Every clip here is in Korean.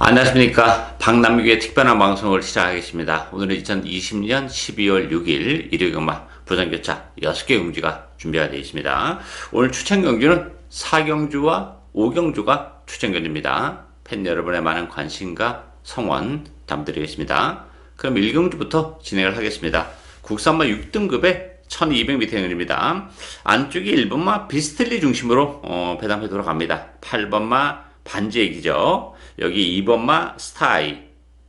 안녕하십니까. 박남규의 특별한 방송을 시작하겠습니다. 오늘은 2020년 12월 6일 일요일경마 부산교차 6개 경주가 준비가 되어 있습니다. 오늘 추천 경주는 4경주와 5경주가 추천 경주입니다. 팬 여러분의 많은 관심과 성원 담드리겠습니다. 그럼 1경주부터 진행을 하겠습니다. 국산마 6등급의 1200m 경주입니다. 안쪽이 1번마 비스틀리 중심으로 배당해 돌아갑니다. 8번마 반지의기죠. 여기 2번마 스타이,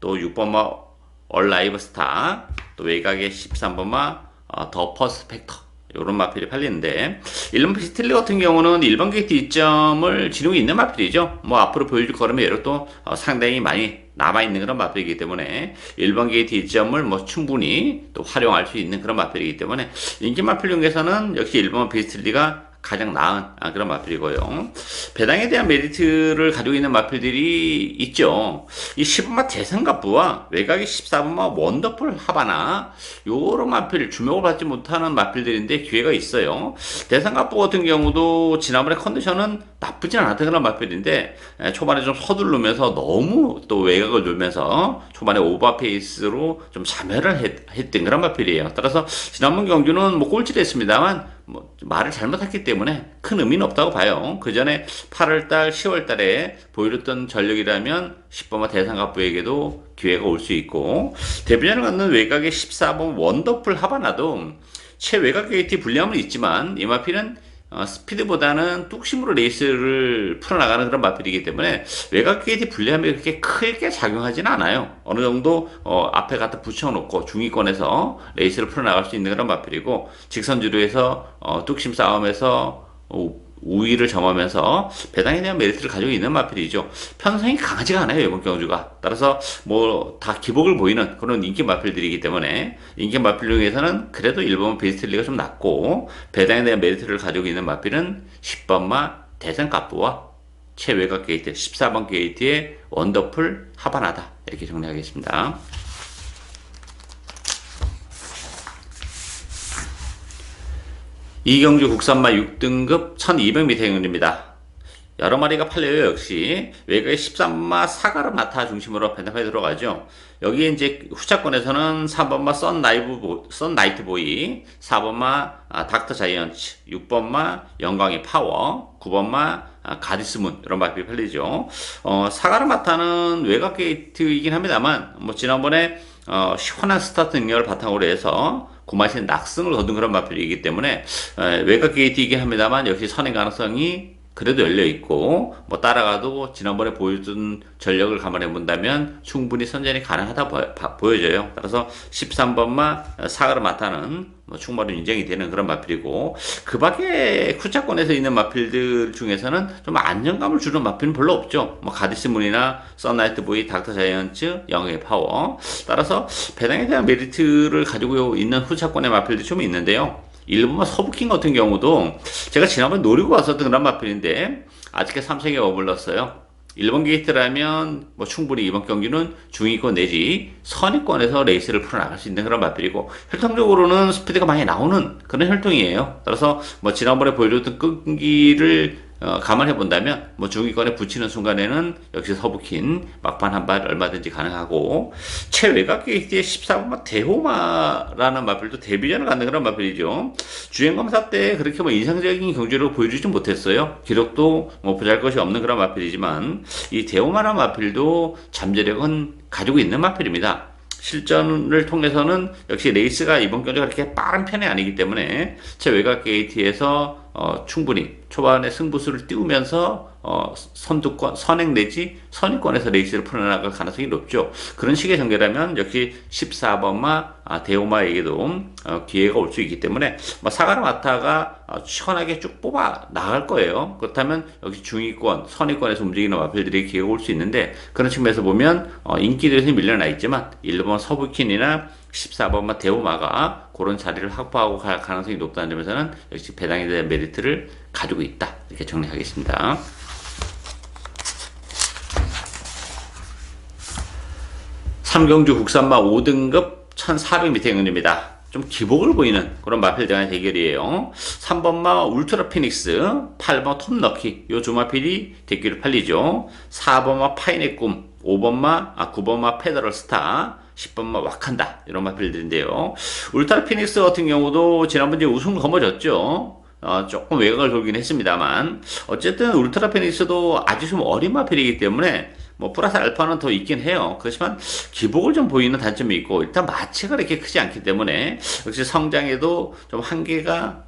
또 6번마 얼라이브 스타, 또 외곽에 13번마 더 퍼스펙터, 요런 마필이 팔리는데, 1번 비스틀리 같은 경우는 1번 게이트 이점을 지니고 있는 마필이죠. 뭐 앞으로 보여줄 거라면 얘도 상당히 많이 남아있는 그런 마필이기 때문에 1번 게이트 이점을 뭐 충분히 또 활용할 수 있는 그런 마필이기 때문에 인기 마필 중에서는 역시 1번 비스틀리가 가장 나은 그런 마필이고요. 배당에 대한 메리트를 가지고 있는 마필들이 있죠. 이 10번마 대상갑부와 외곽의 14번마 원더풀 하바나, 요런 마필, 주목을 받지 못하는 마필들인데 기회가 있어요. 대상갑부 같은 경우도 지난번에 컨디션은 나쁘진 않았던 그런 마필인데 초반에 좀 서두르면서 너무 또 외곽을 돌면서 초반에 오버페이스로 좀 자멸을 했던 그런 마필이에요. 따라서 지난번 경주는 뭐 꼴찌를 했습니다만 뭐 말을 잘못했기 때문에 큰 의미는 없다고 봐요. 그 전에 8월달, 10월달에 보여줬던 전력이라면 10번마 대상갑부에게도 기회가 올 수 있고, 데뷔전을 갖는 외곽의 14번 원더풀 하바나도 최외곽 게이트 불리함은 있지만 이 마필은 스피드보다는 뚝심으로 레이스를 풀어나가는 그런 마필이기 때문에 외곽 게이트 불리함이 그렇게 크게 작용하지는 않아요. 어느 정도 앞에 갖다 붙여놓고 중위권에서 레이스를 풀어나갈 수 있는 그런 마필이고, 직선주로에서 뚝심 싸움에서 우위를 점하면서 배당에 대한 메리트를 가지고 있는 마필이죠. 편성이 강하지가 않아요, 이번 경주가. 따라서 뭐 다 기복을 보이는 그런 인기 마필들이기 때문에 인기 마필 중에서는 그래도 1번 베이스트리가 좀 낮고, 배당에 대한 메리트를 가지고 있는 마필은 10번마 대상갑부와 최외곽 게이트 14번 게이트의 원더풀 하바나다, 이렇게 정리하겠습니다. 이경주 국산마 6등급 1200m 경주입니다. 여러 마리가 팔려요. 역시 외곽의 13번마 사가르마타 중심으로 배당에 들어가죠. 여기에 이제 후차권에서는 3번마 썬나이트보이, 4번마 닥터 자이언츠, 6번마 영광의 파워, 9번마 가디스문, 이런 마필이 팔리죠. 사가르마타는 외곽 게이트이긴 합니다만 뭐 지난번에 시원한 스타트 능력을 바탕으로 해서 구마신 낙승을 거둔 그런 마필이기 때문에 외곽 게이트이긴 합니다만 역시 선행 가능성이 그래도 열려있고, 뭐 따라가도 지난번에 보여준 전력을 감안해 본다면 충분히 선전이 가능하다 보여져요. 따라서 13번마 사가르마타는 뭐 충분히 인정이 되는 그런 마필이고, 그 밖에 후차권에서 있는 마필들 중에서는 좀 안정감을 주는 마필은 별로 없죠. 뭐 가디스문이나 썬나이트보이, 닥터 자이언츠, 영의 파워. 따라서 배당에 대한 메리트를 가지고 있는 후차권의 마필들이 좀 있는데요. 1번마 서부킹 같은 경우도 제가 지난번에 노리고 왔었던 그런 마필인데 아직까지 3승에 머물렀어요. 1번 게이트라면 뭐 충분히 이번 경기는 중위권 내지 선위권에서 레이스를 풀어나갈 수 있는 그런 마필이고, 혈통적으로는 스피드가 많이 나오는 그런 혈통이에요. 따라서 뭐 지난번에 보여줬던 끈기를 감안해 본다면 뭐 중위권에 붙이는 순간에는 역시 서부킨 막판 한 발 얼마든지 가능하고, 최외곽 게이트의 14번마 대호마라는 마필도 데뷔전을 갖는 그런 마필이죠. 주행검사 때 그렇게 뭐 인상적인 경주를 보여주지 못했어요. 기록도 뭐 보잘것이 없는 그런 마필이지만 이 대호마라는 마필도 잠재력은 가지고 있는 마필입니다. 실전을 통해서는 역시 레이스가 이번 경주가 그렇게 빠른 편이 아니기 때문에 최외곽 게이트에서 충분히 초반에 승부수를 띄우면서 선두권, 선행 내지 선위권에서 레이스를 풀어나갈 가능성이 높죠. 그런 식의 전개라면 역시 14번마 대호마에게도 기회가 올 수 있기 때문에 사가르마타가 시원하게 쭉 뽑아 나갈 거예요. 그렇다면 역시 중위권, 선위권에서 움직이는 마필들이 기회가 올 수 있는데, 그런 측면에서 보면 인기들에서 밀려나 있지만 1번 서부킨이나 14번마 대호마가 그런 자리를 확보하고 갈 가능성이 높다는 점에서는 역시 배당에 대한 메리트를 가지고 있다, 이렇게 정리하겠습니다. 3경주 국산마 5등급 1400m 경주입니다. 좀 기복을 보이는 그런 마필 간의 대결이에요. 3번마 울트라 피닉스, 8번 톱너키, 요 두 마필이 대결을 팔리죠. 4번마 파인의 꿈, 5번마, 9번마 페더럴 스타, 10번마 와칸다 이런 마필들인데요. 울트라 피닉스 같은 경우도 지난번 이제 우승을 거머졌죠. 조금 외곽을 돌긴 했습니다만 어쨌든 울트라 피닉스도 아주 좀 어린 마필이기 때문에 뭐 플러스 알파는 더 있긴 해요. 그렇지만 기복을 좀 보이는 단점이 있고 일단 마치가 이렇게 크지 않기 때문에 역시 성장에도 좀 한계가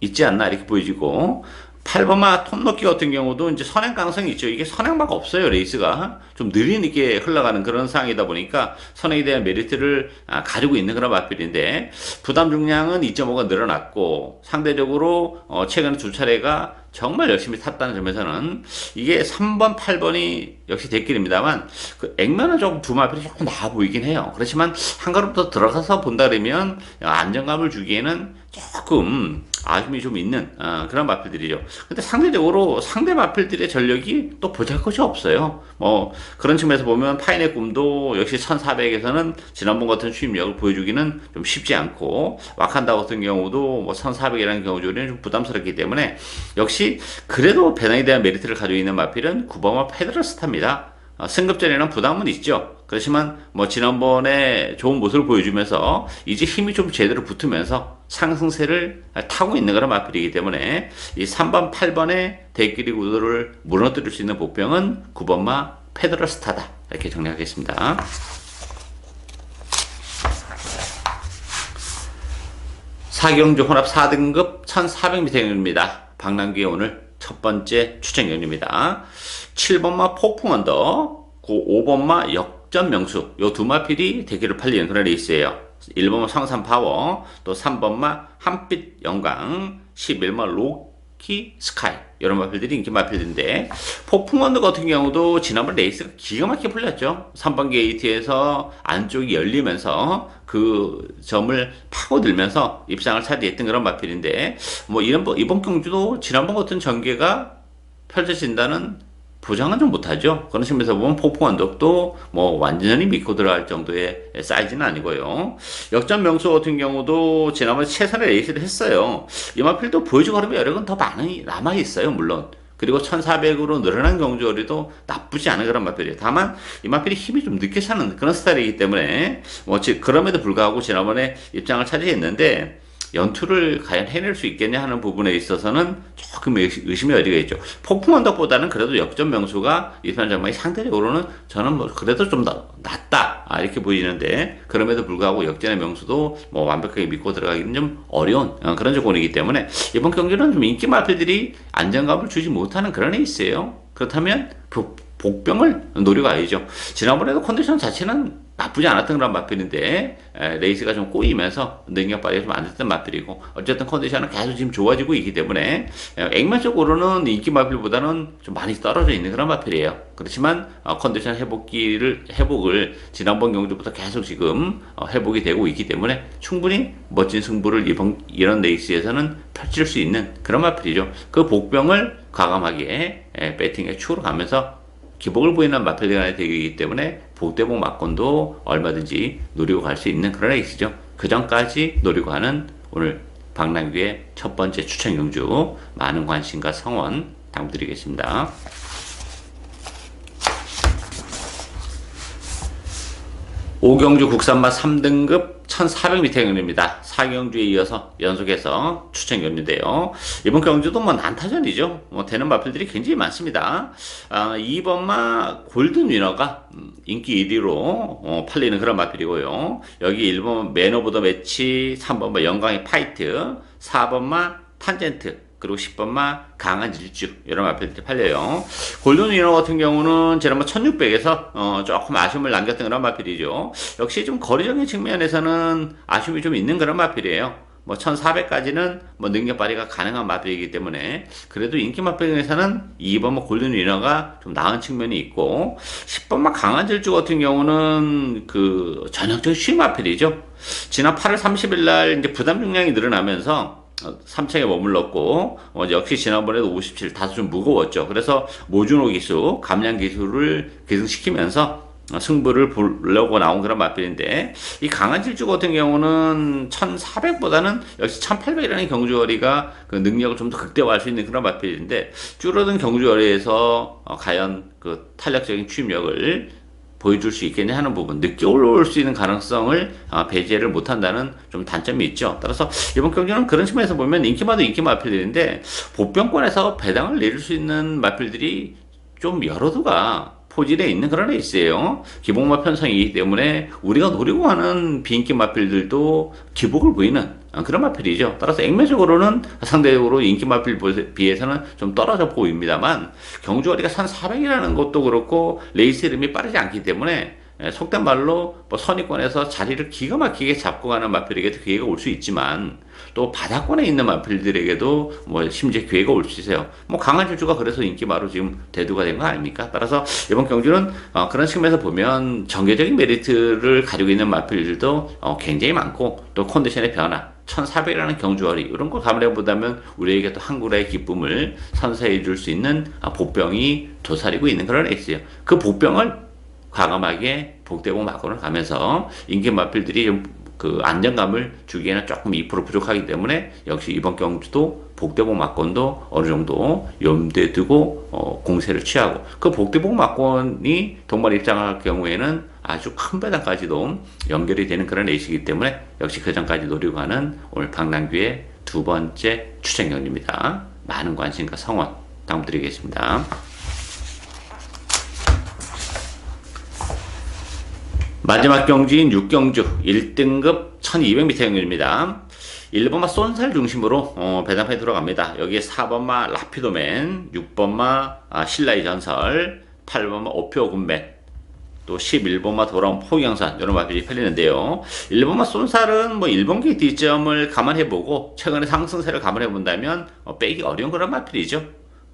있지 않나 이렇게 보여지고 8번마 톱놓기 같은 경우도 이제 선행 가능성이 있죠. 이게 선행마가 없어요. 레이스가 좀 느리게 흘러가는 그런 상황이다 보니까 선행에 대한 메리트를 가지고 있는 그런 마필인데 부담 중량은 2.5가 늘어났고 상대적으로 최근 두 차례가 정말 열심히 탔다는 점에서는 이게 3번, 8번이 역시 대길입니다만 그 액면은 조금 두 마필이 조금 나아 보이긴 해요. 그렇지만 한 걸음 더 들어가서 본다 그러면 안정감을 주기에는 조금 아쉬움이 좀 있는 그런 마필들이죠. 근데 상대적으로 상대 마필들의 전력이 또 보잘것이 없어요. 뭐 그런 측면에서 보면 파인의 꿈도 역시 1400에서는 지난번 같은 추임력을 보여주기는 좀 쉽지 않고 와칸다 같은 경우도 뭐 1400이라는 경우조리는 좀 부담스럽기 때문에 역시 그래도 배낭에 대한 메리트를 가지고 있는 마필은 9번마 페더럴 스타입니다. 승급전에는 부담은 있죠. 그렇지만 뭐 지난번에 좋은 모습을 보여주면서 이제 힘이 좀 제대로 붙으면서 상승세를 타고 있는 그런 마필이기 때문에 이 3번, 8번의 대끼리 구도를 무너뜨릴 수 있는 복병은 9번마 페더럴 스타다. 이렇게 정리하겠습니다. 사경주 혼합 4등급 1400m입니다. 박남규의 오늘 첫 번째 추천 경주입니다. 7번마 폭풍 언더, 5번마 역전 명수, 요 두 마필이 대기를 팔리는 그런 레이스예요. 1번마 성산 파워, 또 3번마 한빛 영광, 11번마 로키 스카이 이런 마필들이 인기 마필인데 폭풍 언더 같은 경우도 지난번 레이스가 기가 막히게 풀렸죠. 3번 게이트에서 안쪽이 열리면서 그 점을 파고들면서 입상을 차지했던 그런 마필인데 뭐 이번 경주도 지난번 같은 전개가 펼쳐진다는 보장은 좀 못하죠. 그런 측면에서 보면 폭풍 언덕도 뭐 완전히 믿고 들어갈 정도의 사이즈는 아니고요. 역전 명수 같은 경우도 지난번에 최선의 레이스를 했어요. 이마필도 보여주고 그러면 여력은 더 많이 남아있어요. 물론. 그리고 1400으로 늘어난 경주거리도 나쁘지 않은 그런 마필이에요. 다만 이마필이 힘이 좀 늦게 차는 그런 스타일이기 때문에 뭐 그럼에도 불구하고 지난번에 입장을 차지했는데 연투를 과연 해낼 수 있겠냐 하는 부분에 있어서는 조금 의심의 여지가 있죠. 폭풍 언덕보다는 그래도 역전 명수가 이편 전망이 상대적으로는 저는 뭐 그래도 좀 더 낫다 이렇게 보이는데 그럼에도 불구하고 역전의 명수도 뭐 완벽하게 믿고 들어가기는 좀 어려운 그런 조건이기 때문에 이번 경기는 좀 인기 마필들이 안정감을 주지 못하는 그런 레이스예요. 그렇다면 복병을 노려가야죠. 지난번에도 컨디션 자체는 나쁘지 않았던 그런 마필인데 레이스가 좀 꼬이면서 능력 발휘가 좀 안 됐던 마필이고 어쨌든 컨디션은 계속 지금 좋아지고 있기 때문에 액면적으로는 인기 마필보다는 좀 많이 떨어져 있는 그런 마필이에요. 그렇지만 컨디션 회복을 지난번 경주부터 계속 지금 회복이 되고 있기 때문에 충분히 멋진 승부를 이런 레이스에서는 펼칠 수 있는 그런 마필이죠. 그 복병을 과감하게 배팅에 추후로 가면서 기복을 보이는 마필들이 되기 때문에 복대복 막건도 얼마든지 노리고 갈 수 있는 그런 레이스죠. 그 전까지 노리고 하는 오늘 박남규의 첫 번째 추천 경주 많은 관심과 성원 당부드리겠습니다. 오경주 국산마 3등급 1400m 경주입니다. 4경주에 이어서 연속해서 추천 경주인데요. 이번 경주도 뭐 난타전이죠. 뭐 되는 마필들이 굉장히 많습니다. 2번마 골든 위너가 인기 1위로 팔리는 그런 마필이고요. 여기 1번 맨 오브 더 매치, 3번마 영광의 파이트, 4번마 탄젠트, 그리고 10번마 강한 질주 이런 마필들이 팔려요. 골든 위너 같은 경우는 지난번 1600에서 조금 아쉬움을 남겼던 그런 마필이죠. 역시 좀 거리적인 측면에서는 아쉬움이 좀 있는 그런 마필이에요. 뭐 1400까지는 뭐 능력 발휘가 가능한 마필이기 때문에 그래도 인기 마필에서는 2번마 골든 위너가 좀 나은 측면이 있고 10번마 강한 질주 같은 경우는 그 전형적인 쉬 마필이죠. 지난 8월 30일 날 이제 부담 중량이 늘어나면서 3층에 머물렀고 역시 지난번에도 57 다소 좀 무거웠죠. 그래서 모준호 기수 감량 기술을 계승시키면서 승부를 보려고 나온 그런 맞불인데, 이 강한 질주 같은 경우는 1400보다는 역시 1800이라는 경주거리가 그 능력을 좀 더 극대화할 수 있는 그런 맞불인데, 줄어든 경주거리에서 과연 그 탄력적인 추임력을 보여줄 수 있겠냐 하는 부분, 늦게 올라올 수 있는 가능성을 배제를 못한다는 좀 단점이 있죠. 따라서 이번 경기는 그런 측면에서 보면 인기마도 인기 마필들인데, 보병권에서 배당을 내릴 수 있는 마필들이 좀 여러 두가 포진해 있는 그런 레이스예요. 기복마 편성이기 때문에 우리가 노리고 하는 비인기 마필들도 기복을 보이는 그런 마필이죠. 따라서 액면적으로는 상대적으로 인기 마필 비해서는 좀 떨어져 보입니다만, 경주거리가 1400이라는 것도 그렇고 레이스 이름이 빠르지 않기 때문에 속된 말로 뭐 선의권에서 자리를 기가 막히게 잡고 가는 마필에게도 기회가 올 수 있지만, 또 바닥권에 있는 마필들에게도 뭐 심지어 기회가 올 수 있어요. 뭐 강한 질주가 그래서 인기마로 지금 대두가 된 거 아닙니까? 따라서 이번 경주는 그런 측면에서 보면 정계적인 메리트를 가지고 있는 마필들도 굉장히 많고, 또 컨디션의 변화, 1400이라는 경주거리 이런 걸 감안해 보다면 우리에게 또 한국의 기쁨을 선사해 줄 수 있는 보병이 도사리고 있는 그런 레이스예요. 그 보병을 과감하게 복대공 막권을 가면서 인기 마필들이 좀 그 안정감을 주기에는 조금 2% 부족하기 때문에, 역시 이번 경주도 복대복 막권도 어느 정도 염두에 두고 공세를 취하고, 그 복대복 막권이 동반 입장할 경우에는 아주 큰 배당까지도 연결이 되는 그런 레이스이기 때문에, 역시 그 전까지 노리고 가는 오늘 박남규의 두 번째 추천 경기입니다. 많은 관심과 성원 부탁드리겠습니다. 마지막 경주인 6경주 1등급 1200m 경주입니다. 1번마 쏜살 중심으로 배당판이 들어갑니다. 여기에 4번마 라피도맨, 6번마 신라의 전설, 8번마 오표군맨, 또 11번마 돌아온 포경산, 이런 마필이 팔리는데요. 1번마 쏜살은 뭐 1번 게이트 이점을 감안해보고 최근의 상승세를 감안해본다면 빼기 어려운 그런 마필이죠.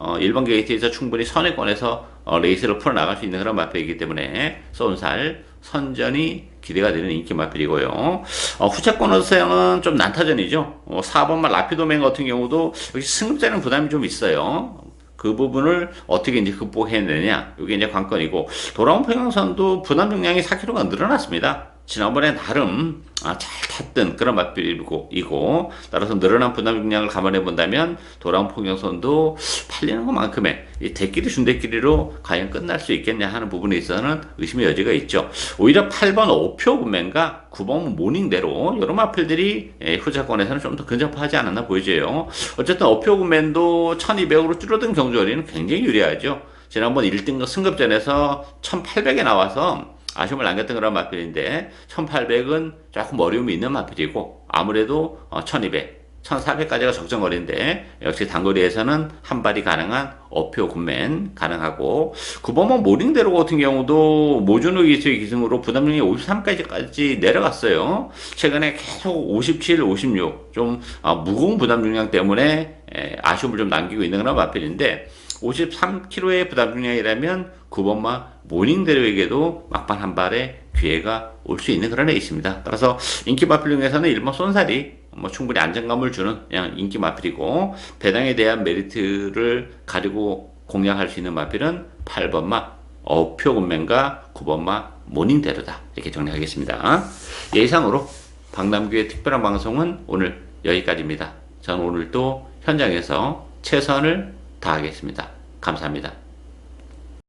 1번 게이트에서 충분히 선회권에서 레이스를 풀어나갈 수 있는 그런 마필이기 때문에 쏜살 선전이 기대가 되는 인기 마필이고요. 후차권에서는 좀 난타전이죠. 4번마 라피도맨 같은 경우도 여기 승급자는 부담이 좀 있어요. 그 부분을 어떻게 이제 극복해내느냐, 이게 이제 관건이고, 돌아온 평양선도 부담 중량이 4kg가 늘어났습니다. 지난번에 나름 잘 탔던 그런 맛비이고, 따라서 늘어난 부담 중량을 감안해 본다면 돌아온 평양선도 팔리는 것만큼의 이 대끼리 준대끼리로 과연 끝날 수 있겠냐 하는 부분에 있어서는 의심의 여지가 있죠. 오히려 8번 오표군맨과 9번 모닝대로 이런 마필들이 후자권에서는 좀 더 근접하지 않았나 보여져요. 어쨌든 오표군맨도 1200으로 줄어든 경주거리는 굉장히 유리하죠. 지난번 1등급 승급전에서 1800에 나와서 아쉬움을 남겼던 그런 마필인데, 1800은 조금 어려움이 있는 마필이고, 아무래도 1200, 1400까지가 적정거리인데, 역시 단거리에서는 한 발이 가능한 어표 굿맨 가능하고, 9번만 모닝대로 같은 경우도 모준호 기수의 기승으로 부담중이 53까지 내려갔어요. 최근에 계속 57, 56, 좀 무거운 부담 중량 때문에 아쉬움을 좀 남기고 있는 그런 마필인데, 53kg의 부담 중량이라면 9번마 모닝대로에게도 막판 한 발의 기회가 올 수 있는 그런 레이스입니다. 따라서 인기 마필 중에서는 1번 쏜살이 충분히 안정감을 주는 그냥 인기 마필이고, 배당에 대한 메리트를 가지고 공략할 수 있는 마필은 8번마 어표군맨과 9번마 모닝대로다, 이렇게 정리하겠습니다. 예상으로 박남규의 특별한 방송은 오늘 여기까지입니다. 저는 오늘 또 현장에서 최선을 다하겠습니다. 감사합니다.